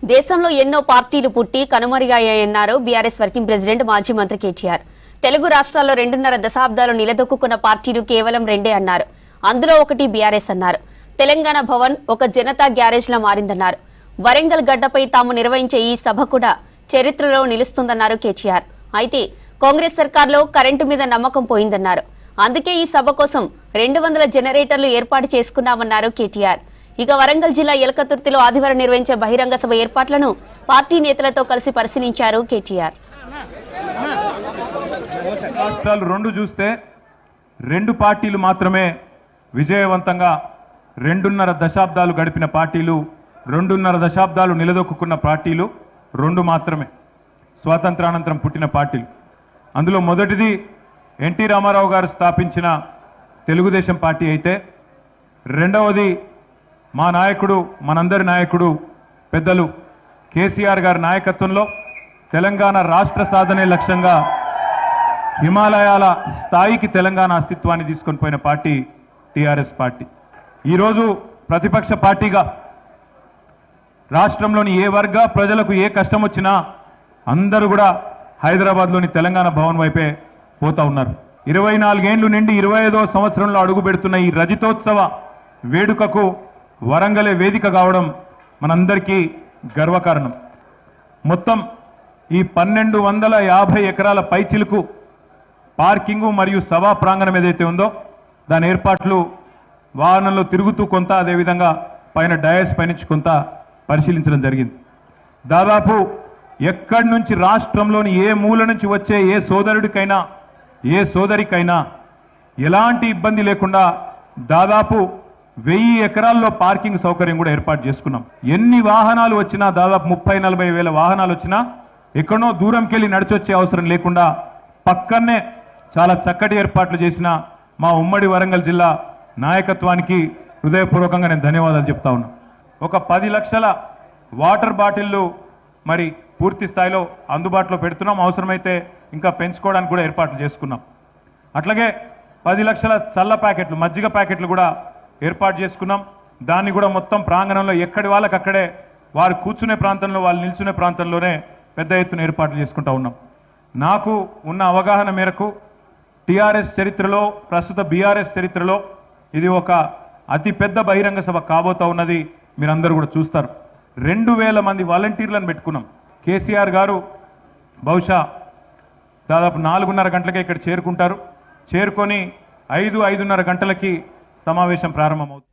దేశంలో ఎన్నో పార్టీలు పుట్టి కనుమరుగయ్యాయన్నారు బీఆర్ఎస్ వర్కింగ్ ప్రెసిడెంట్ మాజీ మంత్రి కేటీఆర్. తెలుగు రాష్ట్రాల్లో 2.5 దశాబ్దాలు నిలదొక్కున్న పార్టీలు కేవలం 2 అన్నారు. అందులో ఒకటి బీఆర్ఎస్ అన్నారు. తెలంగాణ భవన్ ఒక జనతా గ్యారేజ్ లా మారిందన్నారు. వరంగల్ గడ్డపై తాము నిర్వహించే ఈ సభ కూడా చరిత్రలో నిలుస్తుందన్నారు కేటీఆర్. అయితే కాంగ్రెస్ సర్కార్లో కరెంటు మీద నమ్మకం పోయిందన్నారు. అందుకే ఈ సభ కోసం 200 జనరేటర్లు ఏర్పాటు చేసుకున్నామన్నారు కేటీఆర్. ఇక వరంగల్ జిల్లా ఎలకతుర్తిలో ఆదివారం నిర్వహించే బహిరంగ సభ ఏర్పాట్లను పార్టీ నేతలతో కలిసి పరిశీలించారు కేటీఆర్. రాష్ట్రాలు 2 చూస్తే 2 పార్టీలు మాత్రమే విజయవంతంగా 2.5 దశాబ్దాలు గడిపిన పార్టీలు, 2.5 దశాబ్దాలు నిలదొక్కున్న పార్టీలు 2 మాత్రమే స్వాతంత్రానంతరం పుట్టిన పార్టీలు. అందులో మొదటిది ఎన్టీ రామారావు గారు స్థాపించిన తెలుగుదేశం పార్టీ అయితే, రెండవది మా నాయకుడు, మనందరి నాయకుడు పెద్దలు కేసీఆర్ గారి నాయకత్వంలో తెలంగాణ రాష్ట్ర సాధనే లక్ష్యంగా హిమాలయాల స్థాయికి తెలంగాణ అస్తిత్వాన్ని తీసుకొని పోయిన పార్టీ టీఆర్ఎస్ పార్టీ. ఈరోజు ప్రతిపక్ష పార్టీగా రాష్ట్రంలోని ఏ వర్గ ప్రజలకు ఏ కష్టం వచ్చినా అందరూ కూడా హైదరాబాద్లోని తెలంగాణ భవన్ వైపే పోతా ఉన్నారు. 24 ఏళ్లు నిండి 25వ సంవత్సరంలో అడుగు పెడుతున్న ఈ రజతోత్సవ వేడుకకు వరంగలే వేదిక కావడం మనందరికీ గర్వకారణం. మొత్తం ఈ 1250 ఎకరాల పైచిలుకు పార్కింగు మరియు సభా ప్రాంగణం ఏదైతే ఉందో దాని ఏర్పాట్లు వాహనంలో తిరుగుతూ కొంత, అదేవిధంగా పైన డయాస్ పైనుంచి కొంత పరిశీలించడం జరిగింది. దాదాపు ఎక్కడి నుంచి రాష్ట్రంలోని ఏ మూల నుంచి వచ్చే ఏ సోదరుడికైనా ఏ సోదరికైనా ఎలాంటి ఇబ్బంది లేకుండా దాదాపు 1000 ఎకరాల్లో పార్కింగ్ సౌకర్యం కూడా ఏర్పాటు చేసుకున్నాం. ఎన్ని వాహనాలు వచ్చినా, దాదాపు 30-40 వేల వాహనాలు వచ్చినా ఎక్కడో దూరంకి వెళ్ళి నడిచొచ్చే అవసరం లేకుండా పక్కనే చాలా చక్కటి ఏర్పాట్లు చేసిన మా ఉమ్మడి వరంగల్ జిల్లా నాయకత్వానికి హృదయపూర్వకంగా నేను ధన్యవాదాలు చెప్తా ఉన్నా. ఒక 10 లక్షల వాటర్ బాటిళ్లు మరి పూర్తి స్థాయిలో అందుబాటులో పెడుతున్నాం. అవసరమైతే ఇంకా పెంచుకోవడానికి కూడా ఏర్పాట్లు చేసుకున్నాం. అట్లాగే 10 లక్షల చల్ల ప్యాకెట్లు, మజ్జిగ ప్యాకెట్లు కూడా ఏర్పాటు చేసుకున్నాం. దాన్ని కూడా మొత్తం ప్రాంగణంలో ఎక్కడి వాళ్ళకి అక్కడే వారు కూర్చునే ప్రాంతంలో, వాళ్ళు నిల్చునే ప్రాంతంలోనే పెద్ద ఎత్తున ఏర్పాట్లు చేసుకుంటా ఉన్నాం. నాకు ఉన్న అవగాహన మేరకు టీఆర్ఎస్ చరిత్రలో, ప్రస్తుత బీఆర్ఎస్ చరిత్రలో ఇది ఒక అతి పెద్ద బహిరంగ సభ కాబోతా ఉన్నది. మీరందరూ కూడా చూస్తారు. 2000 మంది వాలంటీర్లను పెట్టుకున్నాం. కేసీఆర్ గారు బహుశా దాదాపు 4:30 గంటలకే ఇక్కడ చేరుకుంటారు. చేరుకొని 5-5:30 గంటలకి సమావేశం ప్రారంభమవుతుంది.